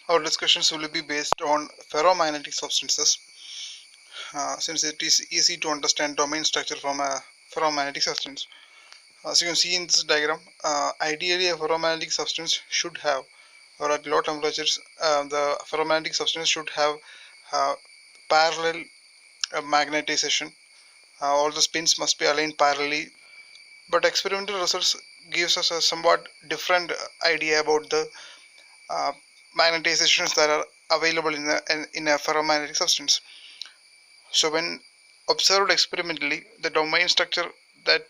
Our discussions will be based on ferromagnetic substances, since it is easy to understand domain structure from a ferromagnetic substance. As you can see in this diagram, ideally a ferromagnetic substance should have, or at low temperatures, the ferromagnetic substance should have parallel magnetization. All the spins must be aligned parallelly, but experimental results gives us a somewhat different idea about the uh, magnetizations that are available in a ferromagnetic substance. So when observed experimentally, the domain structure that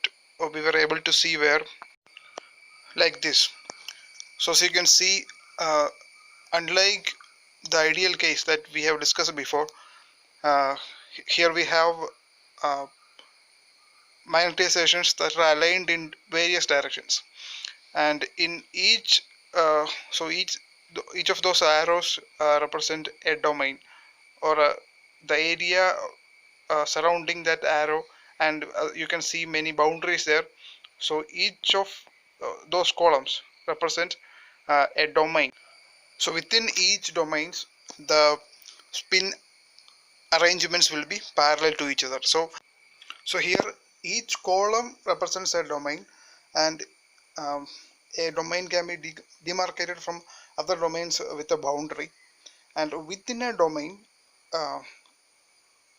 we were able to see were like this. So as you can see, uh, unlike the ideal case that we have discussed before, uh, here we have uh, magnetizations that are aligned in various directions, and in each so each of those arrows represent a domain, or the area surrounding that arrow, and you can see many boundaries there. So each of those columns represent a domain. So within each domains, the spin arrangements will be parallel to each other. So here each column represents a domain, and um, a domain can be demarcated from other domains with a boundary. And within a domain, uh,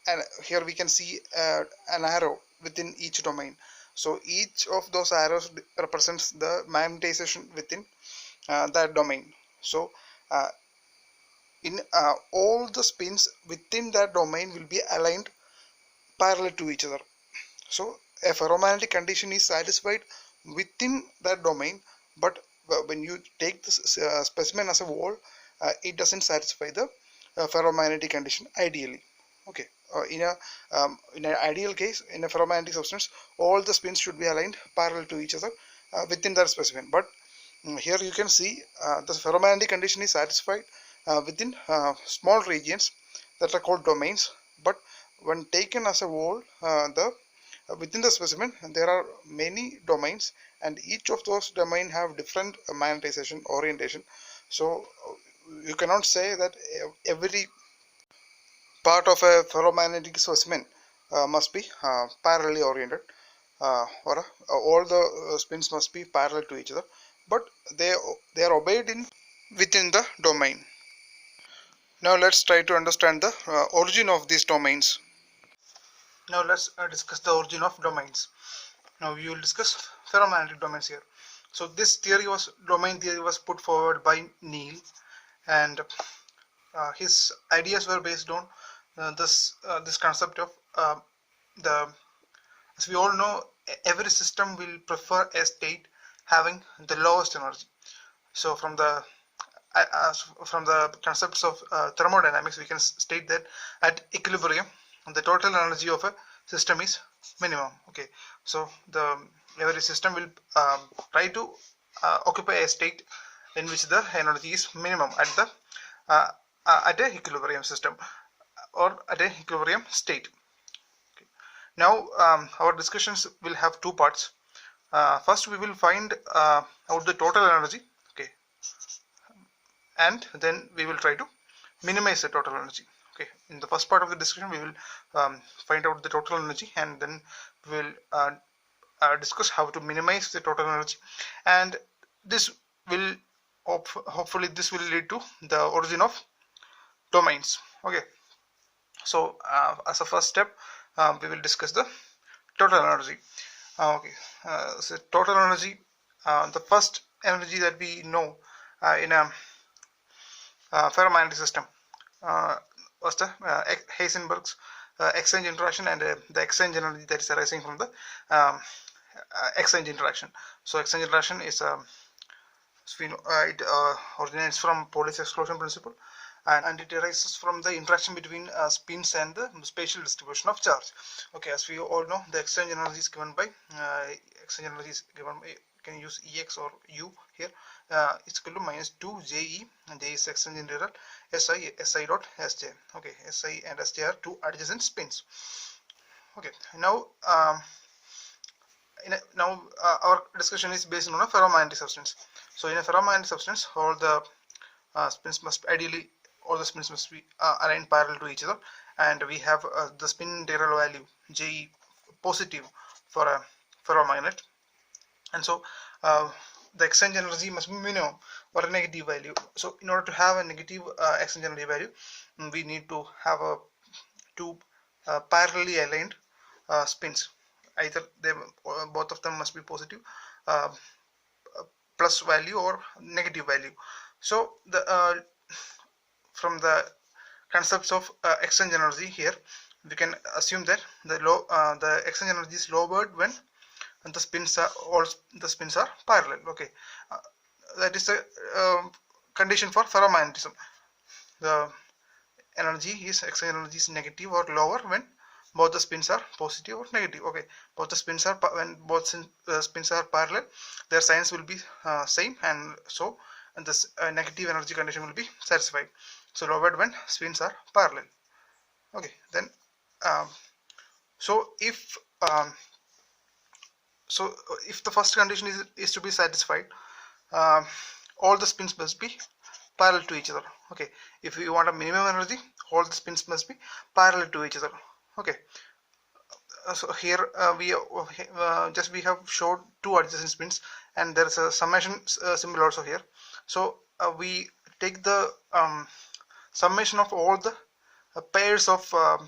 and here we can see an arrow within each domain. So each of those arrows represents the magnetization within that domain. So uh, in all the spins within that domain will be aligned parallel to each other. So a ferromagnetic condition is satisfied within that domain, but when you take this specimen as a whole, it doesn't satisfy the ferromagnetic condition ideally. Okay, in an ideal case, in a ferromagnetic substance, all the spins should be aligned parallel to each other within that specimen. But here you can see the ferromagnetic condition is satisfied within small regions that are called domains. But when taken as a whole, the within the specimen there are many domains, and each of those domains have different magnetization orientation. So you cannot say that every part of a ferromagnetic specimen must be parallelly oriented, or all the spins must be parallel to each other, but they they are obeyed in within the domain. Now let's try to understand the origin of these domains. Now let's discuss the origin of domains. Now we will discuss ferromagnetic domains here. So this domain theory was put forward by Neil, and his ideas were based on this concept of the as we all know, every system will prefer a state having the lowest energy. So from the concepts of thermodynamics, we can state that at equilibrium, the total energy of a system is minimum. Okay, so every system will try to occupy a state in which the energy is minimum at a equilibrium system, or at a equilibrium state. Okay. Now our discussions will have two parts. First, we will find out the total energy. Okay, and then we will try to minimize the total energy. Okay, in the first part of the discussion we will find out the total energy, and then we will discuss how to minimize the total energy, and this will hopefully this will lead to the origin of domains. Okay, so as a first step, we will discuss the total energy. Okay, so total energy, the first energy that we know in a ferromagnetic system was the Heisenberg's exchange interaction, and the exchange energy that is arising from the exchange interaction. So exchange interaction is it originates from Pauli's exclusion principle, and it arises from the interaction between spins and the spatial distribution of charge. Okay, as we all know, the exchange energy is given by you can use Ex or U here. It's equal to minus 2 Je, and J is exchange integral Si dot Sj. Okay, Si and Sj are two adjacent spins. Okay, now our discussion is based on a ferromagnetic substance. So in a ferromagnetic substance, all the spins must ideally all the spins must be aligned parallel to each other, and we have the spin integral value J positive for a ferromagnet, and so the exchange energy must be minimum or a negative value. So in order to have a negative exchange energy value, we need to have a two parallelly aligned spins. Either they both of them must be positive uh, plus value or negative value. So the from the concepts of exchange energy here, we can assume that the exchange energy is lowered when the spins are all the spins are parallel. Okay, uh, that is the condition for ferromagnetism. The energy is exchange energy is negative or lower when both the spins are positive or negative. Okay, both the spins are when both spins are parallel, their signs will be same, and so and this negative energy condition will be satisfied. So lowered when spins are parallel. Okay, then um, so if um, if the first condition is to be satisfied, um, all the spins must be parallel to each other. Okay, if we want a minimum energy, all the spins must be parallel to each other. Okay, so here we have showed two adjacent spins, and there is a summation symbol also here. So we take the summation of all the pairs of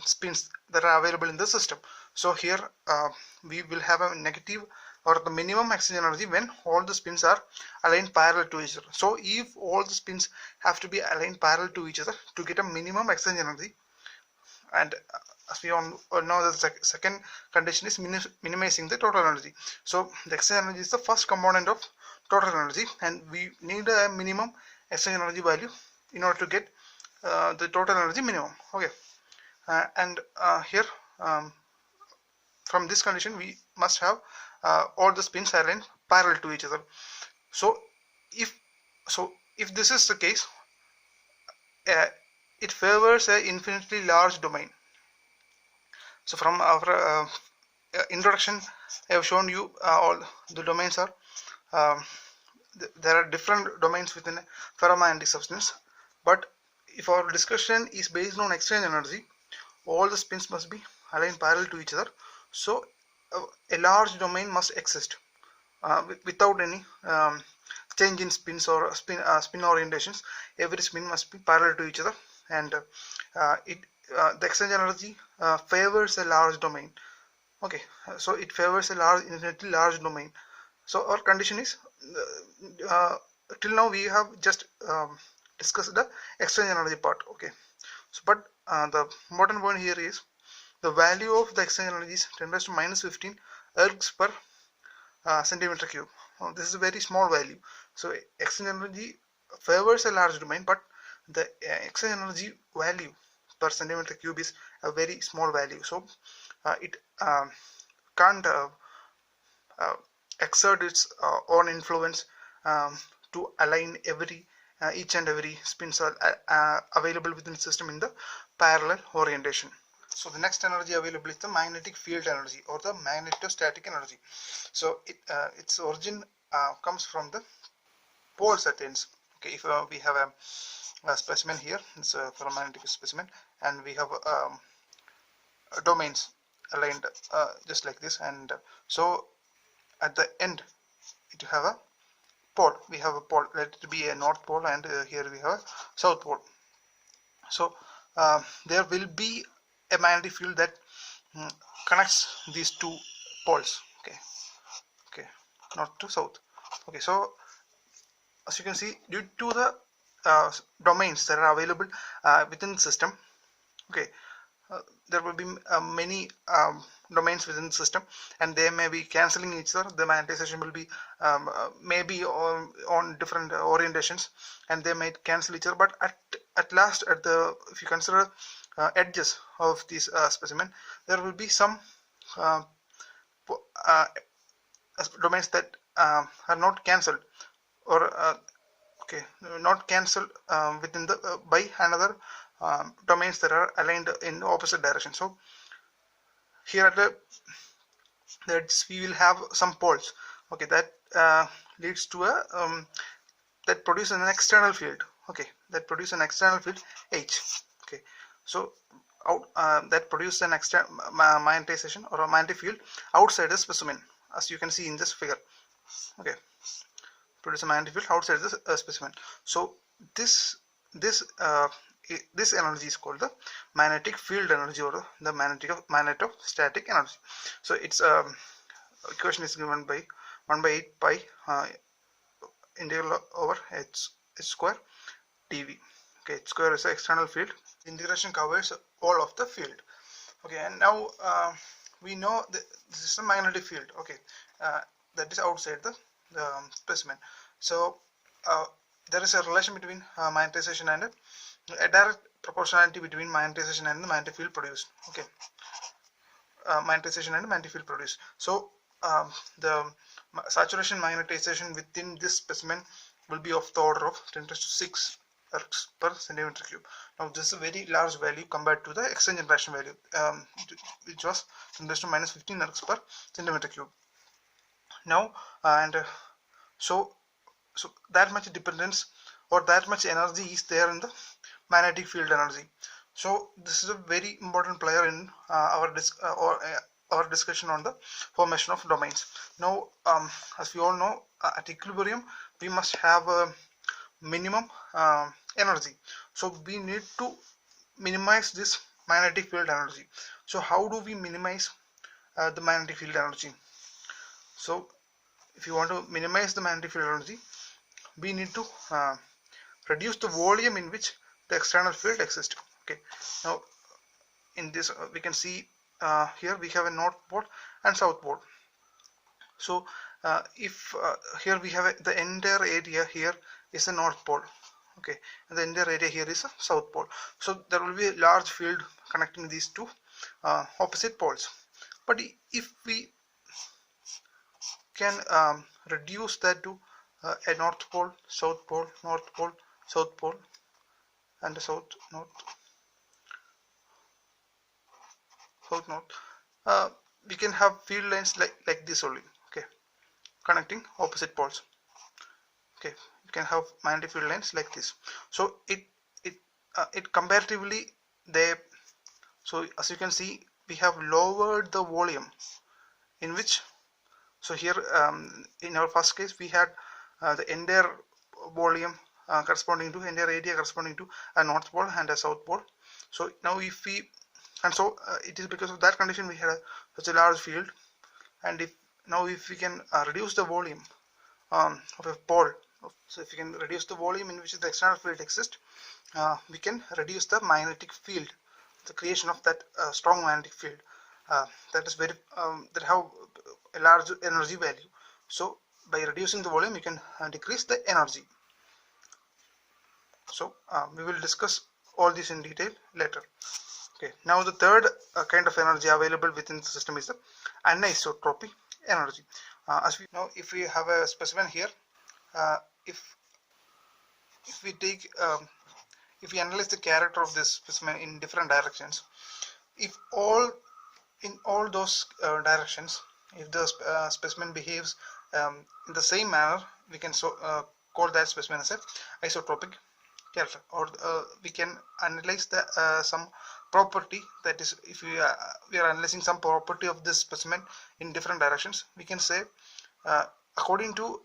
spins that are available in the system. So here we will have a negative or the minimum exchange energy when all the spins are aligned parallel to each other. So if all the spins have to be aligned parallel to each other to get a minimum exchange energy, and as we all know, the second condition is minimizing the total energy. So the exchange energy is the first component of total energy, and we need a minimum exchange energy value in order to get the total energy minimum. Okay, and here from this condition we must have all the spins aligned parallel to each other. So if this is the case, it favors a infinitely large domain. So from our introduction, I have shown you all the domains are there are different domains within a ferromagnetic substance, but if our discussion is based on exchange energy, all the spins must be aligned parallel to each other. So a large domain must exist without any change in spins or spin orientations. Every spin must be parallel to each other, and the exchange energy favors a large domain. Okay, so it favors a infinitely large domain. So our condition is till now we have just discussed the exchange energy part. Okay, so but the important point here is the value of the exchange energy is 10 raised to minus 15 ergs per centimeter cube. This is a very small value. So exchange energy favors a large domain, but the exchange energy value per centimeter cube is a very small value. So it can't exert its own influence to align each and every spins available within the system in the parallel orientation. So the next energy available is the magnetic field energy or the magnetostatic energy. So its origin comes from the poles at ends. Okay, if we have a specimen here, it's a ferromagnetic specimen, and we have domains aligned just like this, and so at the end it have a pole. We have a pole, let it be a north pole, and here we have a south pole. So there will be a magnetic field that connects these two poles. Okay, north to south. Okay, so as you can see, due to the domains that are available within the system, okay, there will be many domains within the system, and they may be cancelling each other. The magnetization will be maybe on different orientations, and they might cancel each other. But at last, if you consider edges of this specimen, there will be some domains that are not cancelled, or okay, not cancelled within the by another domains that are aligned in the opposite direction. So here at the edges we will have some poles. Okay, that leads to a that produces an external field. okay, that produce an external field H. Okay, so that produces an external magnetization or a magnetic field outside the specimen, as you can see in this figure. Okay, produce a magnetic field outside the specimen. So this this uh, this energy is called the magnetic field energy, or the magnetostatic energy. So its equation is given by 1 by 8 pi integral over h square dv. Okay, h square is the external field. The integration covers all of the field. Okay, and now we know that this is a magnetic field. Okay, that is outside the specimen. So there is a relation between magnetization and a direct proportionality between magnetization and the magnetic field produced. Okay, magnetization and magnetic field produced. So the saturation magnetization within this specimen will be of the order of 10⁶ ergs per centimeter cube. Now this is a very large value compared to the exchange interaction value, which was 10⁻⁻15 ergs per centimeter cube. Now so that much dependence or that much energy is there in the magnetic field energy. So this is a very important player in our discussion on the formation of domains. Now as we all know, at equilibrium we must have a minimum energy. So we need to minimize this magnetic field energy. So how do we minimize the magnetic field energy? So if you want to minimize the magnetic field energy, we need to reduce the volume in which the external field exists. Okay, now in this we can see here we have a north pole and south pole. So if here we have the entire area here is the north pole, okay, and the entire area here is a south pole. So there will be a large field connecting these two opposite poles. But if we can reduce that to a north pole, south pole, north pole, south pole, and a south north, we can have field lines like this only. Okay, connecting opposite poles. Okay, you can have magnetic field lines like this. So it comparatively they, so as you can see, we have lowered the volume in which, so here in our first case we had the entire volume corresponding to entire area corresponding to a north pole and a south pole. So now if we, and so it is because of that condition we had such a large field. And if we can reduce the volume of a pole, so if you can reduce the volume in which the external field exists, we can reduce the magnetic field, the creation of that strong magnetic field that is very that have a large energy value. So by reducing the volume you can decrease the energy. So we will discuss all this in detail later. Okay, now the third kind of energy available within the system is the anisotropy energy. As we know, if we have a specimen here, if we take if we analyze the character of this specimen in different directions, if in all those directions, if the specimen behaves in the same manner, we can call that specimen as a isotropic character, or we can analyze the some property, that is, if we are analyzing some property of this specimen in different directions, we can say according to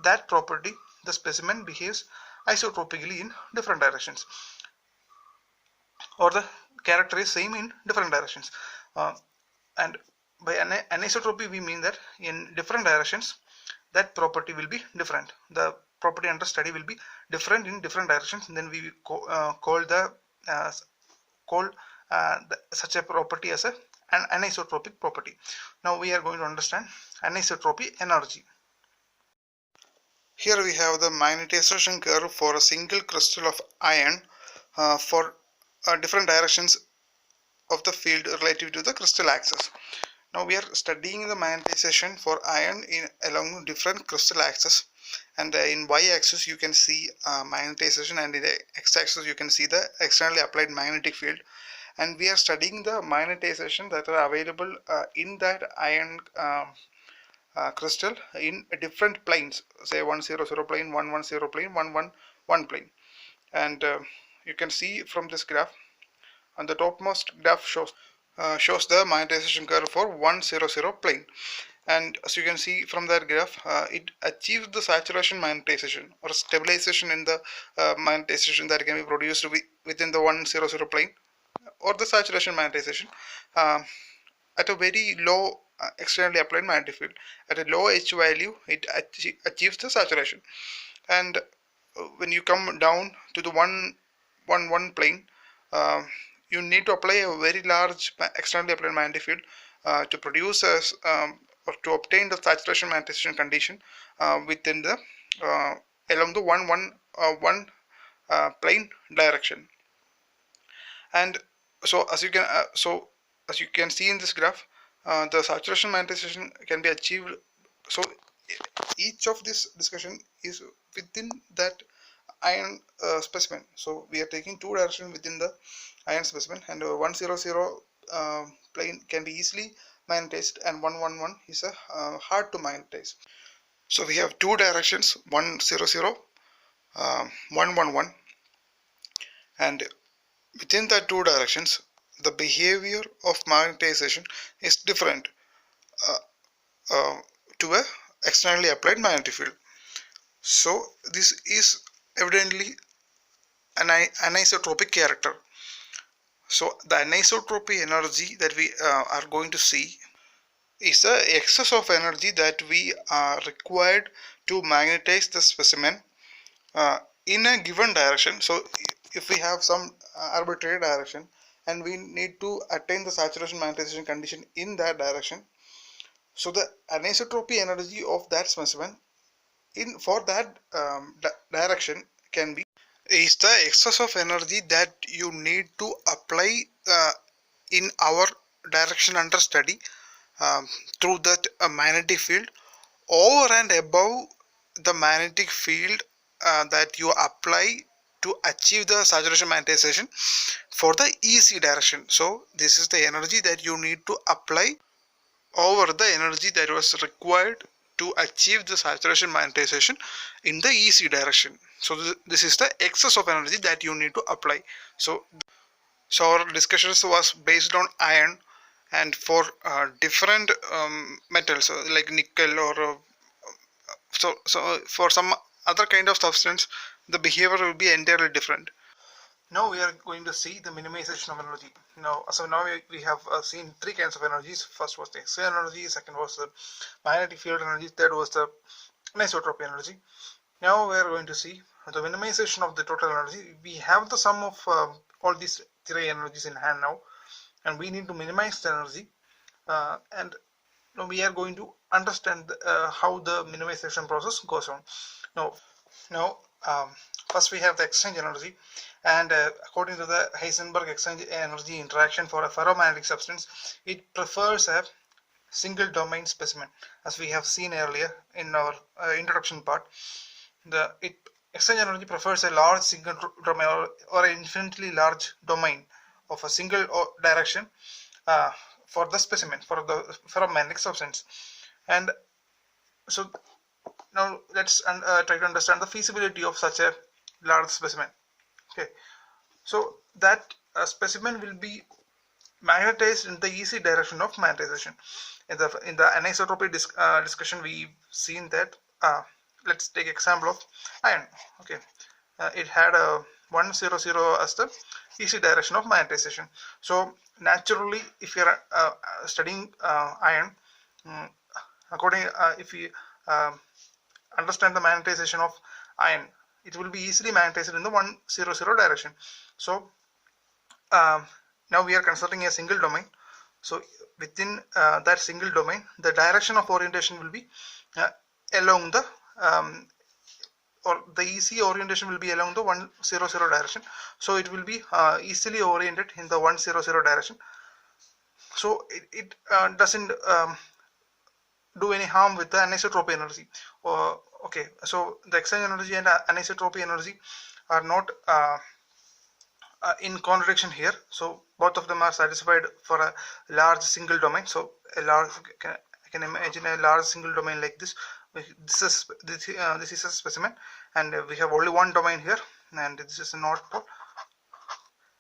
that property the specimen behaves isotropically in different directions, or the character is same in different directions. And by anisotropy we mean that in different directions that property will be different. The property under study will be different in different directions, and then we call such a property as an anisotropic property. Now we are going to understand anisotropy energy. Here we have the magnetization curve for a single crystal of iron for different directions of the field relative to the crystal axis. Now we are studying the magnetization for iron along different crystal axes, and in y-axis you can see magnetization, and in the x-axis you can see the externally applied magnetic field. And we are studying the magnetization that are available in that iron crystal in different planes, say 100 plane, 110 plane, 111 plane. And you can see from this graph, on the topmost graph shows the magnetization curve for 100 plane. And as you can see from that graph, it achieves the saturation magnetization or stabilization in the magnetization that can be produced within the 100 plane, or the saturation magnetization at a very low externally applied magnetic field. At a low H value, it achieves the saturation. And when you come down to the 111 plane, uh, you need to apply a very large externally applied magnetic field to produce or to obtain the saturation magnetization condition within the along the 111 plane direction. And so as you can see in this graph, the saturation magnetization can be achieved. So each of this discussion is within that iron specimen. So we are taking two directions within the iron specimen, and 100 plane can be easily magnetized, and 111 is hard to magnetize. So we have two directions, 100, 111, and within the two directions, the behavior of magnetization is different uh, to a externally applied magnetic field. So this is evidently an anisotropic character. So the anisotropy energy that we are going to see is the excess of energy that we are required to magnetize the specimen in a given direction. So if we have some arbitrary direction and we need to attain the saturation magnetization condition in that direction, so the anisotropy energy of that specimen in for that direction can be is the excess of energy that you need to apply in our direction under study through that magnetic field over and above the magnetic field that you apply to achieve the saturation magnetization for the EC direction. So this is the energy that you need to apply over the energy that was required to achieve the saturation magnetization in the EC direction. So this is the excess of energy that you need to apply. So our discussions was based on iron, and for different metals like nickel or so for some other kind of substance, the behavior will be entirely different. Now we are going to see the minimization of energy. Now we have seen three kinds of energies. First was the X-ray energy, second was the magnetic field energy, third was the anisotropy energy. Now we are going to see the minimization of the total energy. We have the sum of all these three energies in hand now, and we need to minimize the energy, and we are going to understand how the minimization process goes on. Now first we have the exchange energy, and according to the Heisenberg exchange energy interaction for a ferromagnetic substance, it prefers a single domain specimen. As we have seen earlier in our introduction part, the exchange energy prefers a large single domain or an infinitely large domain of a single direction for the specimen, for the ferromagnetic substance. And so now let's try to understand the feasibility of such a large specimen. Okay, so that specimen will be magnetized in the EC direction of magnetization. In the anisotropy discussion, we've seen that. Let's take example of iron. Okay, it had a 100 as the EC direction of magnetization. So naturally, if you are studying iron, if we understand the magnetization of iron, it will be easily magnetized in the 100 direction. So now we are considering a single domain. So within that single domain, the direction of orientation will be along the or the EC orientation will be along the 100 direction. So it will be easily oriented in the 100 direction. So it doesn't do any harm with the anisotropy energy. Okay, so the exchange energy and anisotropy energy are not in contradiction here. So both of them are satisfied for a large single domain. So I can can imagine a large single domain like this. This is a specimen, and we have only one domain here, and this is the north pole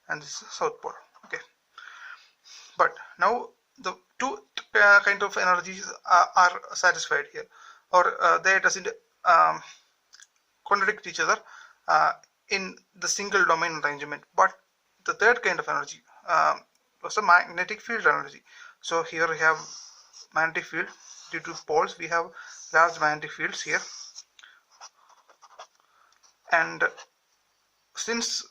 and this is the south pole. Okay, but now the two kind of energies are satisfied here, or they doesn't contradict each other in the single domain arrangement. But the third kind of energy was the magnetic field energy. So here we have magnetic field. Due to poles, we have large magnetic fields here, and since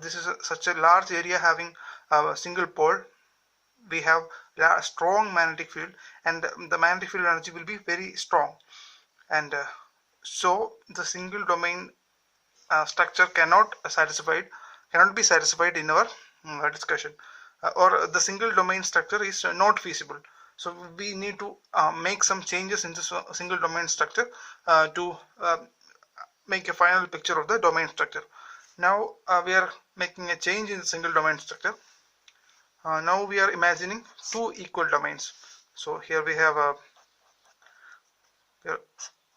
this is such a large area having a single pole, we have a strong magnetic field, and the magnetic field energy will be very strong, and so the single domain structure cannot be satisfied in our discussion, or the single domain structure is not feasible. So we need to make some changes in this single domain structure to make a final picture of the domain structure. Now we are making a change in the single domain structure. Now we are imagining two equal domains. So here we are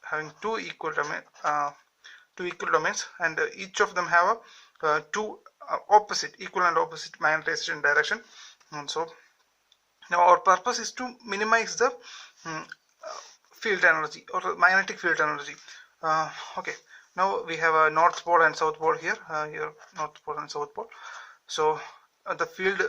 having two equal domains, and each of them have two equal and opposite magnetization direction. And so now our purpose is to minimize the field energy, or the magnetic field energy. Okay, now we have a north pole and south pole here. Here north pole and south pole. So the field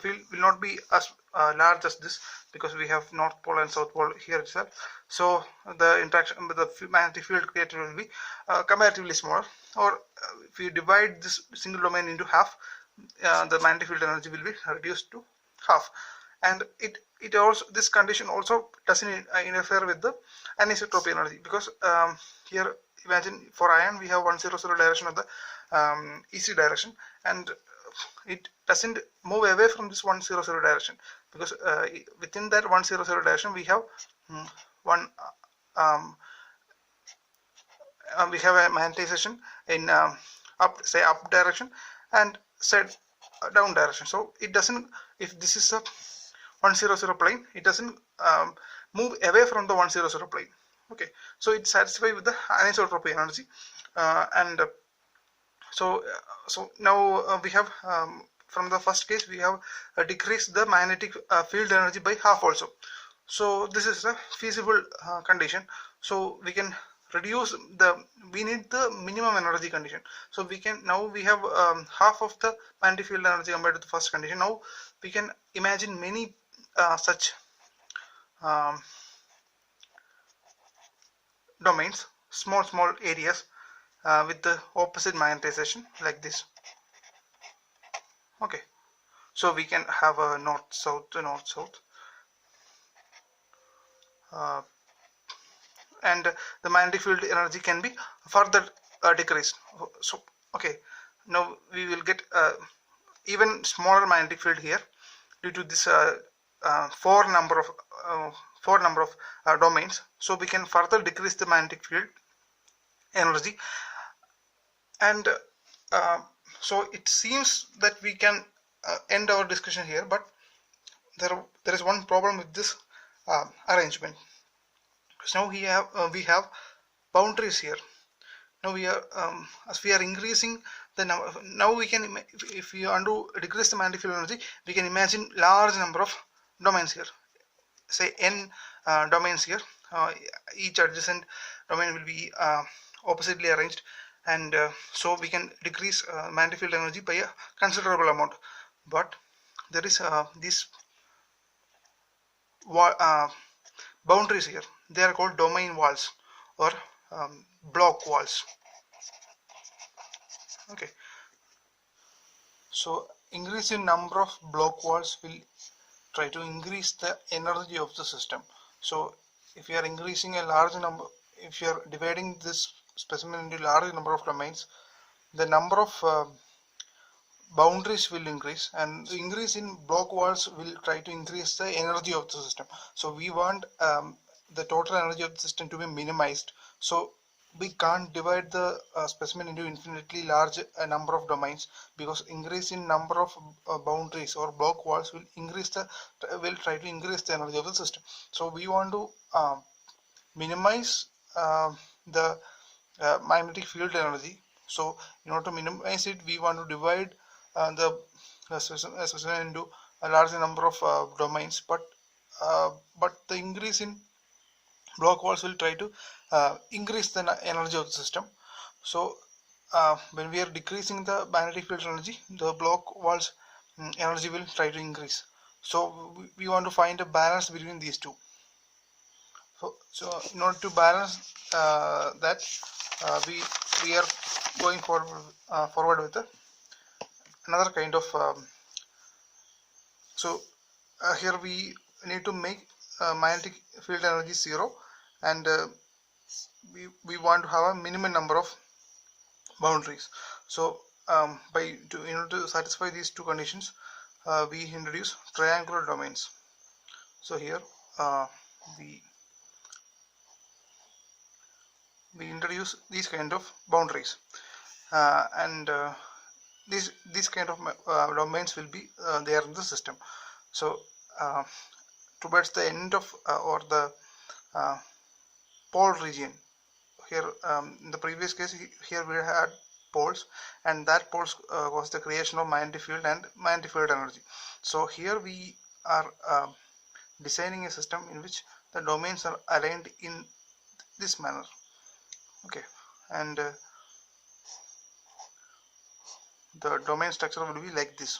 will not be as large as this, because we have north pole and south pole here itself. So the interaction with the magnetic field created will be comparatively smaller. Or if you divide this single domain into half, the magnetic field energy will be reduced to half. And it also, this condition also doesn't interfere with the anisotropy energy, because here imagine for iron we have 100 direction of the EC direction, and it doesn't move away from this 100 direction, because within that 100 direction we have we have a magnetization in up direction and said down direction. So it doesn't, if this is a 100 plane, it doesn't move away from the 100 plane. Okay, so it's satisfied with the anisotropy energy, and so now we have from the first case we have decreased the magnetic field energy by half also. So this is a feasible condition. So we can reduce we need the minimum energy condition. So we can, now we have half of the magnetic field energy compared to the first condition. Now we can imagine many such domains, small areas with the opposite magnetization like this. Okay, so we can have a north south, and the magnetic field energy can be further decreased. So okay, now we will get even smaller magnetic field here due to this four number of domains. So we can further decrease the magnetic field energy, and so it seems that we can end our discussion here, but there is one problem with this arrangement. So now we have boundaries here. Now we are as we are increasing the number, now we can, if we want to decrease the magnetic field energy, we can imagine large number of domains here, say n domains here. Each adjacent domain will be oppositely arranged, and so we can decrease magnetic field energy by a considerable amount. But there is these boundaries here. They are called domain walls, or Bloch walls. Okay, so increase in number of Bloch walls will try to increase the energy of the system. So if you are increasing a large number, if you are dividing this specimen into large number of domains, the number of boundaries will increase, and the increase in Bloch walls will try to increase the energy of the system. So we want the total energy of the system to be minimized. So we can't divide the specimen into infinitely large number of domains, because increase in number of boundaries or Bloch walls will try to increase the energy of the system. So we want to minimize the magnetic field energy. So in order to minimize it, we want to divide the specimen into a large number of domains, but the increase in Bloch walls will try to increase the energy of the system. So when we are decreasing the magnetic field energy, the Bloch walls energy will try to increase. So we want to find a balance between these two. So in order to balance that, we are going forward with another kind of here we need to make magnetic field energy 0, and we want to have a minimum number of boundaries. So in order to satisfy these two conditions, we introduce triangular domains. So here we introduce these kind of boundaries, and these kind of domains will be there in the system. So towards the end of or the pole region, here in the previous case, here we had poles, and that poles was the creation of magnetic field and magnetic field energy. So here we are designing a system in which the domains are aligned in this manner. Okay, and the domain structure will be like this.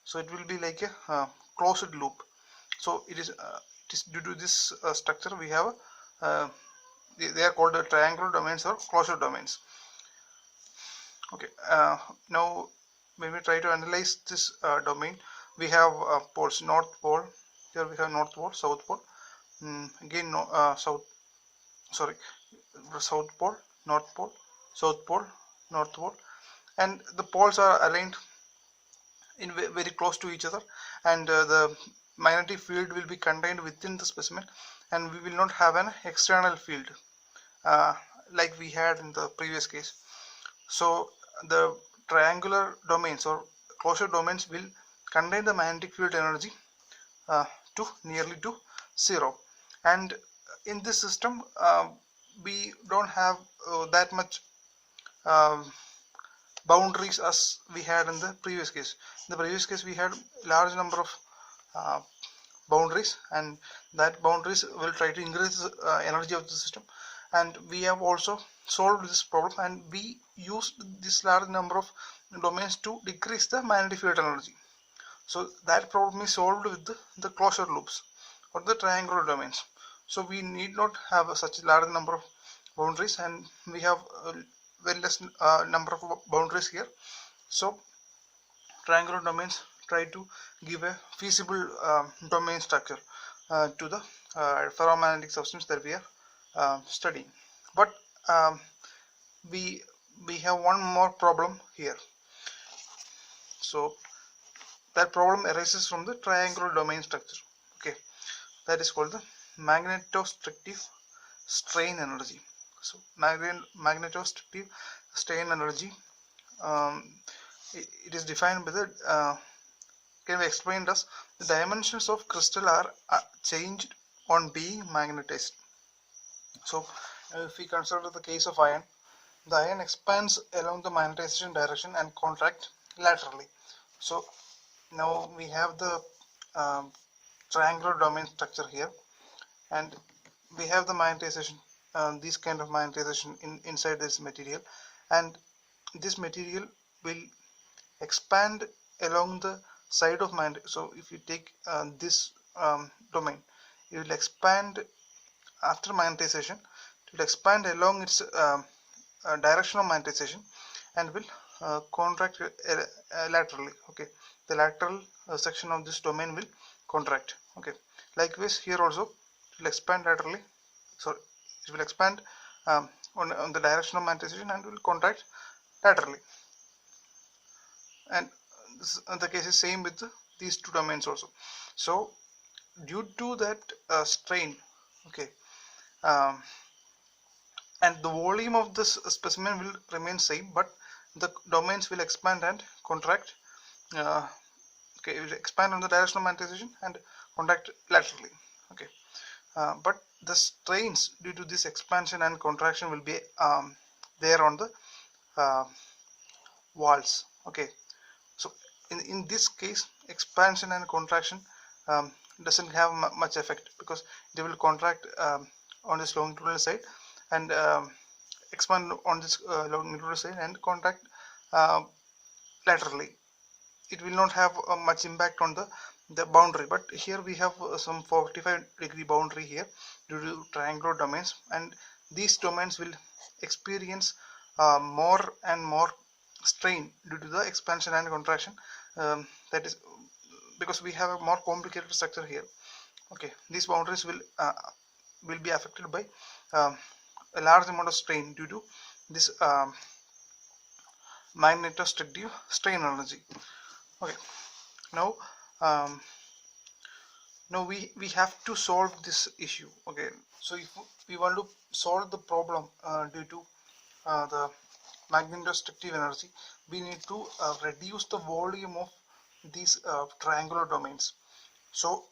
So it will be like a closed loop. So it is due to this structure we have they are called the triangular domains or closure domains. Okay, now when we try to analyze this domain, we have poles. North pole, here we have north pole, south pole, again south pole, north pole, south pole, north pole, and the poles are aligned in very close to each other, and the magnetic field will be contained within the specimen, and we will not have an external field like we had in the previous case. So the triangular domains or closure domains will contain the magnetic field energy to nearly to 0, and in this system we don't have that much boundaries as we had in the previous case. In the previous case we had large number of uh, boundaries, and that boundaries will try to increase the energy of the system, and we have also solved this problem, and we used this large number of domains to decrease the magnetic field energy. So that problem is solved with the closure loops or the triangular domains. So we need not have such a large number of boundaries, and we have very less number of boundaries here. So triangular domains try to give a feasible domain structure to the ferromagnetic substance that we are studying. But we have one more problem here. So that problem arises from the triangular domain structure. Okay, that is called the magnetostrictive strain energy. So magnetostrictive strain energy, it is defined by the can be explained as the dimensions of crystal are changed on being magnetized. So if we consider the case of iron, the iron expands along the magnetization direction and contract laterally. So now we have the triangular domain structure here, and we have the magnetization, this kind of magnetization inside this material, and this material will expand along the side of magnet. So if you take this domain, it will expand after magnetization. It will expand along its direction of magnetization and will contract laterally. Okay, the lateral section of this domain will contract. Okay, likewise here also it will expand laterally. So it will expand on the direction of magnetization and will contract laterally. And this, the case is same with these two domains also. So due to that strain, okay, and the volume of this specimen will remain same, but the domains will expand and contract. Okay, it will expand on the direction of magnetization and contract laterally. Okay, but the strains due to this expansion and contraction will be there on the uh, walls. Okay, so in this case, expansion and contraction doesn't have much effect, because they will contract on this longitudinal side and expand on this longitudinal side and contract uh, laterally. It will not have much impact on the boundary, but here we have some 45-degree boundary here due to triangular domains, and these domains will experience more and more strain due to the expansion and contraction. That is because we have a more complicated structure here. Okay, these boundaries will be affected by a large amount of strain due to this magnetostrictive strain energy. Okay, now um, we have to solve this issue. Okay, so if we want to solve the problem due to the magnetostrictive energy, we need to reduce the volume of these triangular domains. So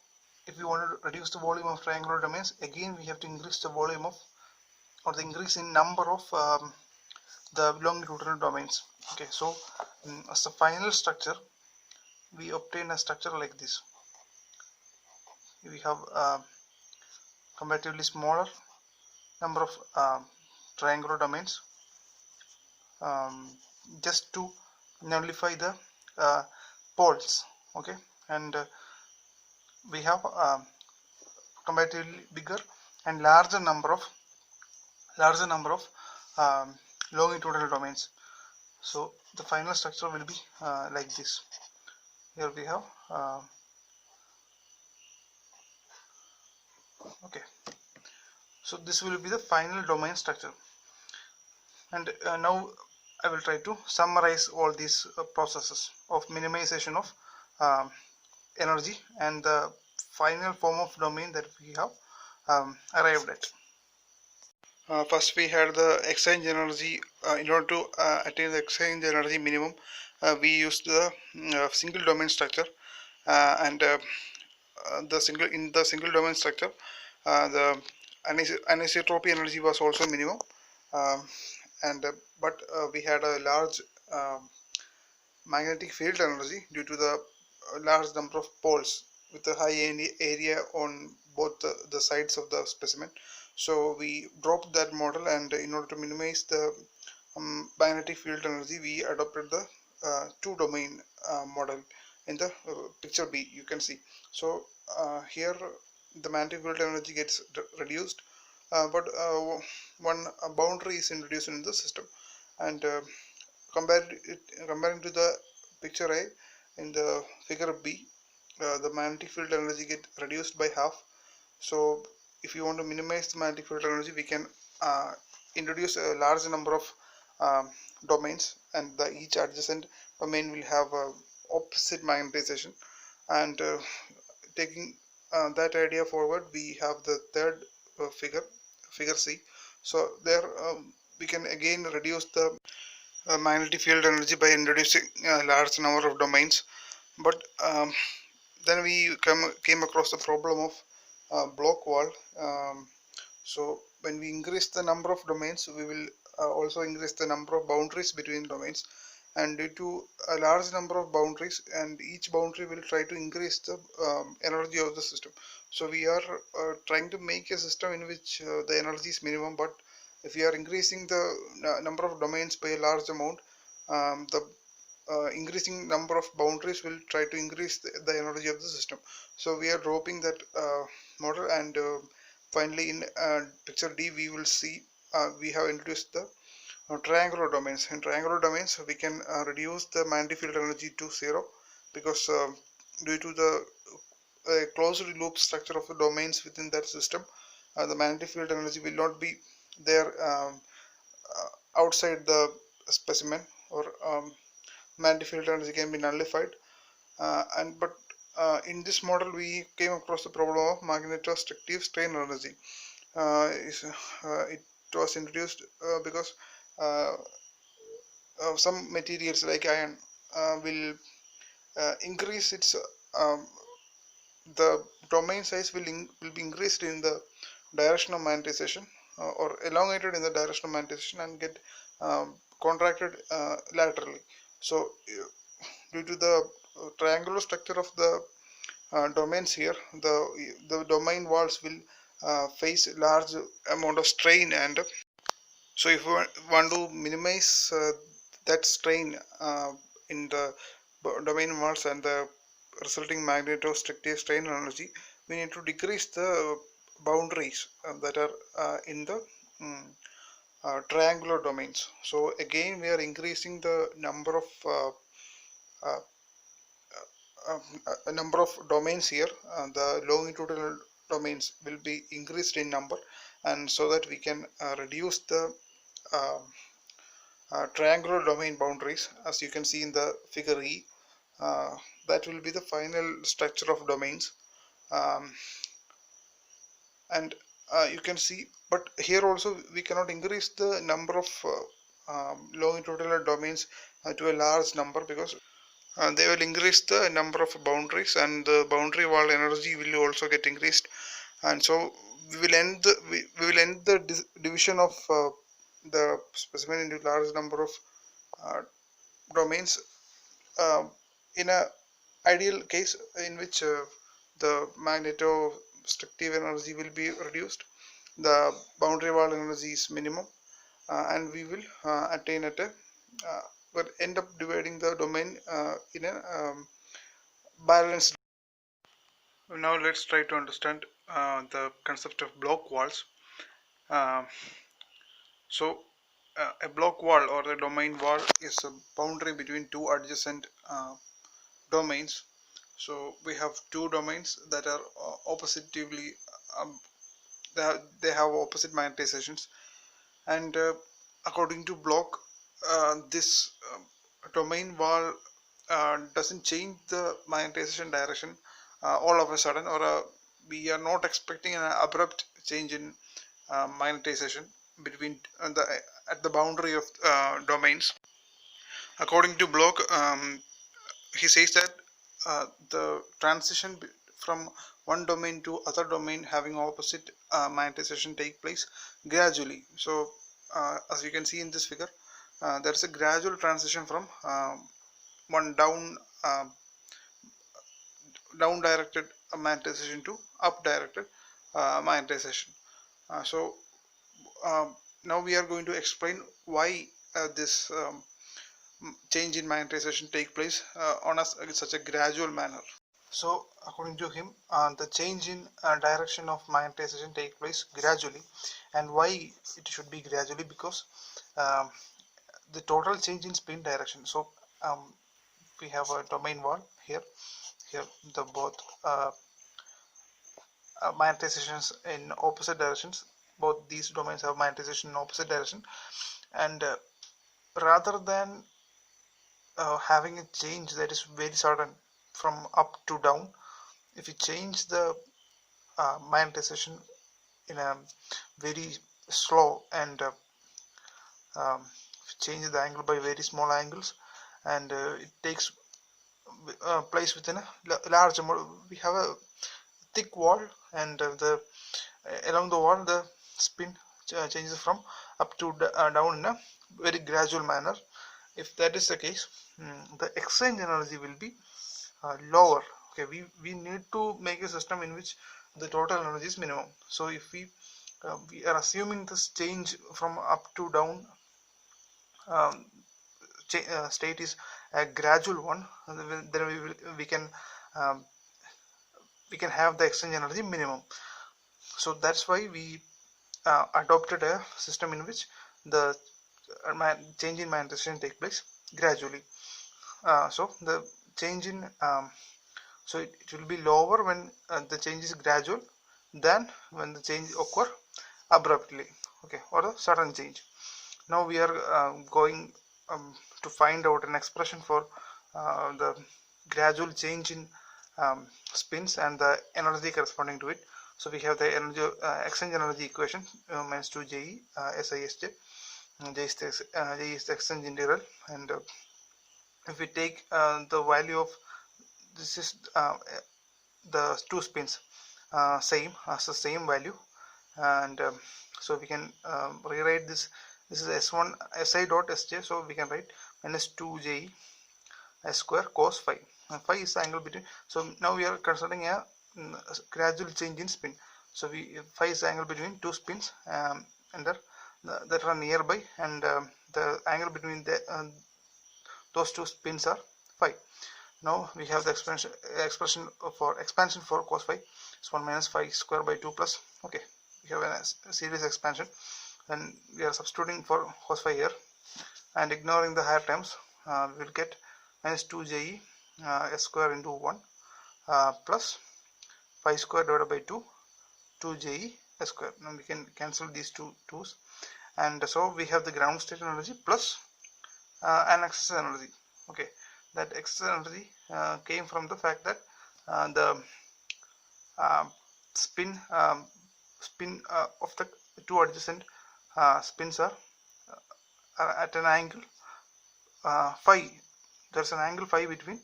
if we want to reduce the volume of triangular domains, again we have to increase the volume of, or the increase in number of the longitudinal domains. Okay, so as the final structure, we obtain a structure like this. We have comparatively smaller number of triangular domains, just to nullify the poles. Okay, and we have comparatively bigger and larger number of um, longitudinal domains. So the final structure will be like this. Here we have okay, so this will be the final domain structure. And now I will try to summarize all these processes of minimization of energy and the final form of domain that we have arrived at. First we had the exchange energy. In order to attain the exchange energy minimum, we used the single domain structure, and the single domain structure, the anisotropy energy was also minimum, um, and but we had a large magnetic field energy due to the large number of poles with a high area on both the sides of the specimen. So we dropped that model, and in order to minimize the magnetic field energy, we adopted the two domain model in the picture B, you can see. So here the magnetic field energy gets reduced, but one boundary is introduced in the system, and comparing to the picture A in the figure B, the magnetic field energy get reduced by half. So if you want to minimize the magnetic field energy, we can introduce a large number of domains, and each adjacent domain will have opposite magnetization. And taking that idea forward, we have the third figure C. So there we can again reduce the magnetic field energy by introducing a large number of domains. But then we came across the problem of Bloch wall. So when we increase the number of domains, we will also increase the number of boundaries between domains, and due to a large number of boundaries, and each boundary will try to increase the energy of the system. So we are trying to make a system in which the energy is minimum, but if we are increasing the number of domains by a large amount, the increasing number of boundaries will try to increase the energy of the system. So we are dropping that model, and finally in picture D we will see we have introduced the triangular domains. In triangular domains, we can reduce the magnetic field energy to 0, because due to the closed loop structure of the domains within that system, the magnetic field energy will not be there outside the specimen, or magnetic field energy can be nullified. But in this model, we came across the problem of magnetostrictive strain energy. It was introduced because some materials like iron will increase its the domain size will be increased in the direction of magnetization or elongated in the direction of magnetization and get contracted laterally. So due to the triangular structure of the domains here, the domain walls will face large amount of strain, and so if we want to minimize that strain in the domain walls and the resulting magnetostrictive strain energy, we need to decrease the boundaries that are in the triangular domains. So again we are increasing the number of uh, a number of domains here. The longitudinal domains will be increased in number, and so that we can reduce the uh, triangular domain boundaries, as you can see in the figure E. That will be the final structure of domains, um, and you can see, but here also we cannot increase the number of longitudinal domains to a large number, because they will increase the number of boundaries, and the boundary wall energy will also get increased, and so we will end the division of the specimen into large number of uh, domains uh, in a ideal case in which the magnetostrictive energy will be reduced, the boundary wall energy is minimum, and we will attain at a will end up dividing the domain in a balanced. Now let's try to understand the concept of Bloch walls. Uh, a Bloch wall or the domain wall is a boundary between two adjacent domains. So we have two domains that are oppositively um, they have opposite magnetizations, and according to Bloch, this domain wall doesn't change the magnetization direction all of a sudden, or we are not expecting an abrupt change in magnetization between at the boundary of domains. According to Bloch, he says that the transition from one domain to other domain having opposite magnetization take place gradually. So as you can see in this figure, there is a gradual transition from one down directed magnetization to up directed magnetization. So now we are going to explain why this change in magnetization take place on such a gradual manner. So according to him, the change in direction of magnetization take place gradually, and why it should be gradually, because um, the total change in spin direction. So we have a domain wall here. Here the both magnetizations in opposite directions. Both these domains have magnetization in opposite direction, and rather than having a change that is very sudden from up to down, if you change the magnetization in a very slow and change the angle by very small angles, and it takes place within a large amount. We have a thick wall, and along the wall the spin changes from up to down in a very gradual manner. If that is the case, the exchange energy will be lower. Okay, we need to make a system in which the total energy is minimum. So if we assuming this change from up to down um, state is a gradual one, then um, we can have the exchange energy minimum. So that's why we adopted a system in which the change in magnetization take place gradually. So the change in so it will be lower when the change is gradual than when the change occur abruptly, okay, or a sudden change. Now we are going to find out an expression for the gradual change in spins and the energy corresponding to it. So we have the energy exchange energy equation, minus 2 Je Sij. J is the exchange integral, and if we take the value of this is the two spins same as the same value, and so we can rewrite this. This is S1 Si dot Sj, so we can write minus 2 Je S square cos phi. Phi is the angle between. So now we are considering a gradual change in spin. So phi is the angle between two spins that are nearby, and the angle between those two spins are phi. Now we have the expression for expansion for cos phi. It's 1 minus phi square by 2 plus. Okay, we have a series expansion, and we are substituting for cos phi here, and ignoring the higher terms, we will get minus 2 Je S square into 1 plus phi square divided by 2 Je S square. Now we can cancel these two 2's, and so we have the ground state energy plus an excess energy. Okay, that excess energy came from the fact that the spin of the two adjacent spins are at an angle phi. There's an angle phi between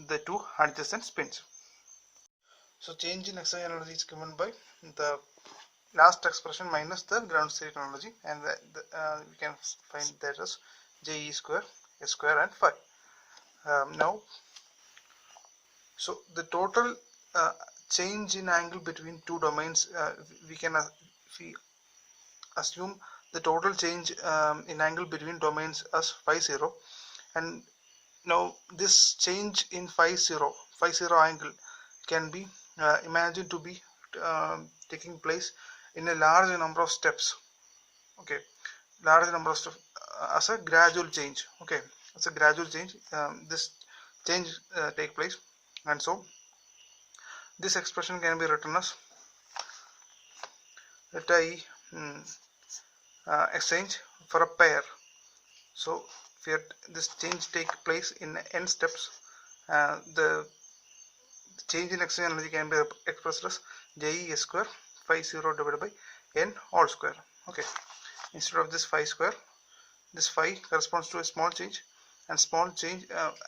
the two adjacent spins. So change in exchange energy is given by the last expression minus the ground state energy, and we can find that as Je square S square and phi. Now, so the total change in angle between two domains, we can if we assume the total change in angle between domains as phi 0, and now this change in phi 0 angle can be imagined to be taking place in a large number of steps. Okay, large number of steps as a gradual change. Okay, it's a gradual change. This change take place, and so this expression can be written as let I exchange for a pair. So if this change take place in n steps, the change in exchange energy can be expressed as Je S square phi 0 divided by n all square. Okay, instead of this phi square, this phi corresponds to a small change, and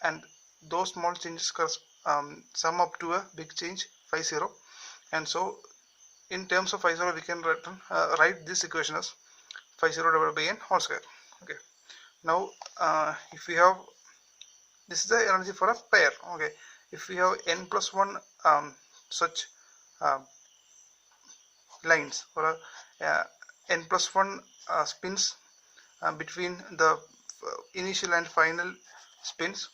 and those small changes sum up to a big change phi 0, and so in terms of phi 0 we can write this equation as phi 0 divided by n whole square. Okay, now if we have, this is the energy for a pair. Okay, if we have n plus 1 such lines, or n plus 1 spins between the initial and final spins,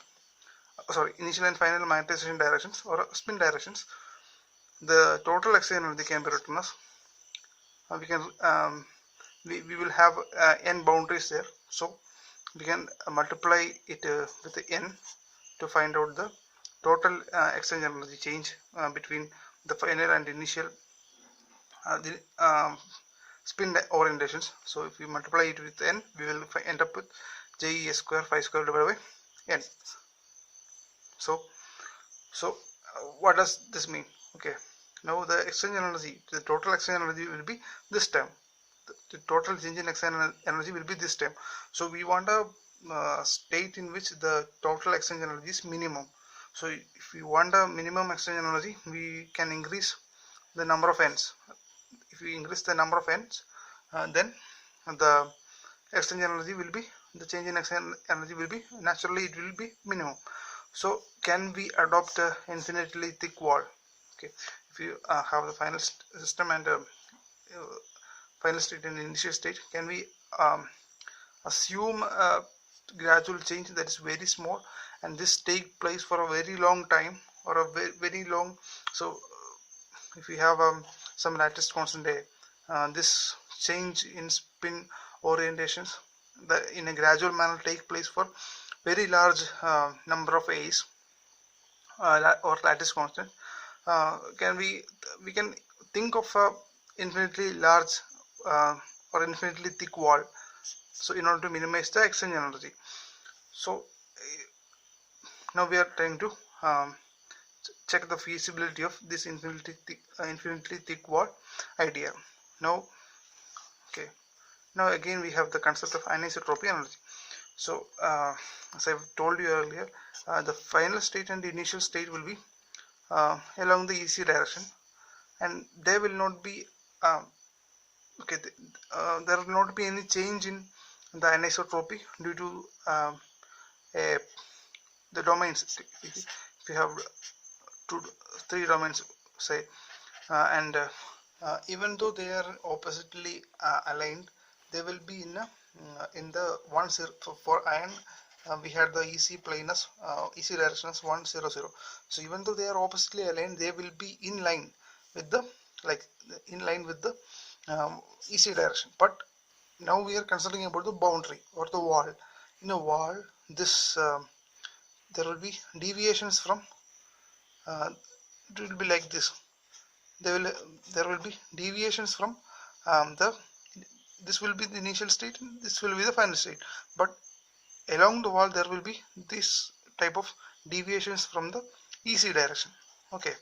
initial and final magnetization directions or spin directions, the total exchange energy can be written as we will have n boundaries there, so we can multiply it with the n to find out the total exchange energy change between the final and initial spin orientations. So if we multiply it with n, we will end up with Je S square phi square divided by n. So what does this mean? Okay, now the exchange energy, the total exchange energy will be this term. The total change in exchange energy will be this term. So we want a state in which the total exchange energy is minimum. So if we want a minimum exchange energy, we can increase the number of n's. If we increase the number of n's, then the exchange energy will be, the change in exchange energy will be, naturally it will be minimum. So can we adopt a infinitely thick wall? Okay, if you have the final system and final state and initial state, can we assume a gradual change that is very small, and this take place for a very long time, or a very long, so if we have some lattice constant A, this change in spin orientations in a gradual manner take place for very large number of A's or lattice constant. We can think of a infinitely large or infinitely thick wall, so in order to minimize the exchange energy. So now we are trying to check the feasibility of this infinitely thick wall idea. Now, okay, now again we have the concept of anisotropy energy. So as I've told you earlier, the final state and the initial state will be along the EC direction, and there will not be okay, there will not be any change in the anisotropy due to the domains. If you have three domains, say, and even though they are oppositely aligned, they will be in the one zero. For iron, we had the EC plane as EC direction as 100. So even though they are oppositely aligned, they will be in line with the EC direction. But now we are considering about the boundary or the wall. In a wall, this there will be deviations from. It will be like this. There will be deviations from this will be the initial state and this will be the final state, but along the wall there will be this type of deviations from the EC direction. Okay,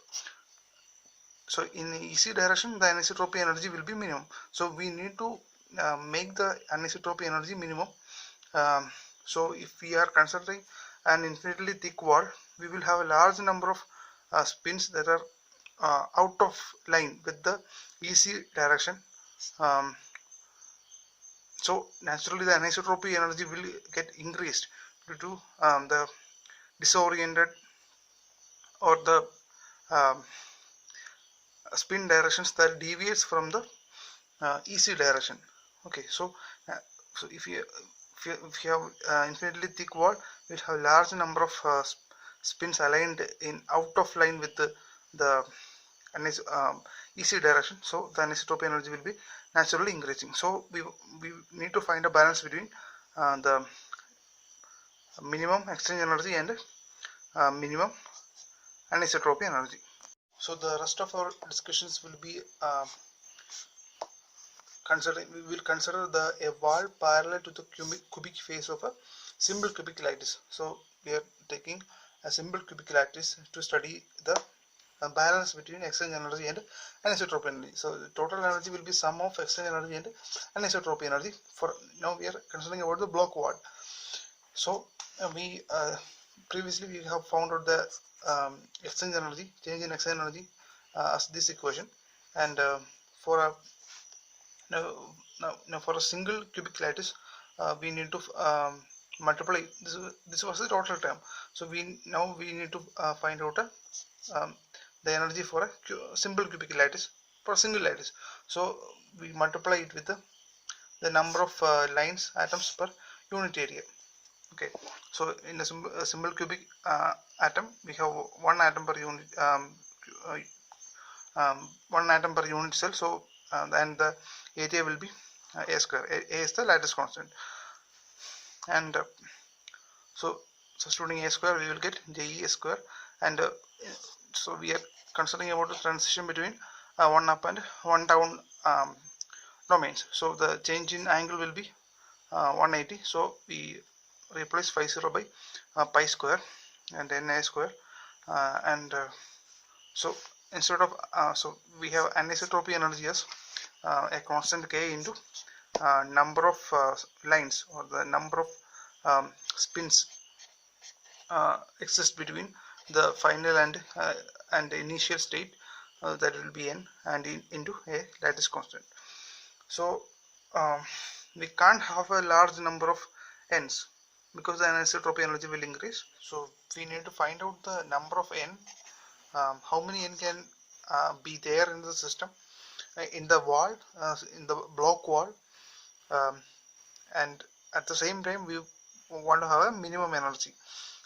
so in the EC direction the anisotropy energy will be minimum, so we need to make the anisotropy energy minimum. So if we are considering an infinitely thick wall, we will have a large number of spins that are out of line with the EC direction. So naturally the anisotropy energy will get increased due to the disoriented or the spin directions that deviates from the EC direction. Okay, so if you have infinitely thick wall, we will have large number of spins aligned in out of line with the EC direction, so the anisotropy energy will be naturally increasing. So we need to find a balance between the minimum exchange energy and minimum anisotropy energy. So the rest of our discussions will be we will consider a wall parallel to the cubic face of a simple cubic lattice. So we are taking a simple cubic lattice to study the balance between exchange energy and anisotropy energy. So the total energy will be sum of exchange energy and anisotropy energy. For now we are considering about the Bloch wall. So we previously we have found out the exchange energy, change in exchange energy as this equation, and for a now for a single cubic lattice we need to multiply this was the total term, so we need to find out the energy for a simple cubic lattice for a single lattice. So we multiply it with the number of lines atoms per unit area. Okay, so in a simple cubic atom we have one atom per unit cell, so and the area will be a square. A is the lattice constant, and so substituting a square we will get JE square, and so we are considering about the transition between one up and one down domains. So the change in angle will be 180, so we replace phi 0 by pi square and Na square, and so instead of so we have anisotropy energy as a constant k into number of lines or the number of spins exist between the final and the initial state, that will be n, and into a lattice constant. So we can't have a large number of n's because the anisotropy energy will increase. So we need to find out the number of n, how many n can be there in the system, in the wall, in the Bloch wall, and at the same time we want to have a minimum energy.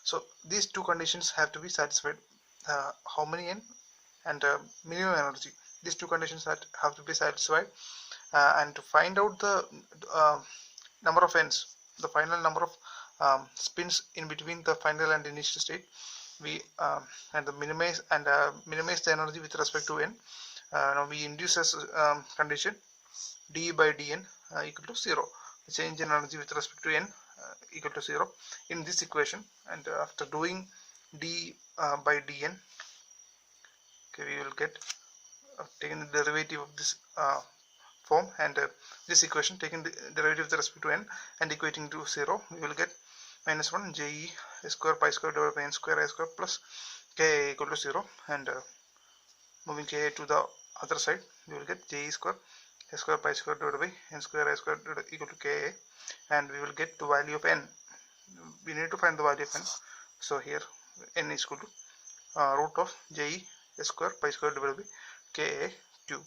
So these two conditions have to be satisfied, how many n and minimum energy. These two conditions have to be satisfied, and to find out the number of n's, the final number of spins in between the final and initial state, we and minimize the energy with respect to n. Now we induce as condition d by dn equal to 0. The change in energy with respect to n equal to 0 in this equation, and after doing d by dn Okay, we will get taking the derivative of this form and this equation, taking the derivative with respect to n and equating to 0, we will get minus 1 je square pi square divided by n square I square plus ka equal to 0, and moving ka to the other side, we will get je square s square pi square divided by n square I square equal to ka, and we will get the value of n. We need to find the value of n, so here n is equal to root of je s square pi square divided by ka cube.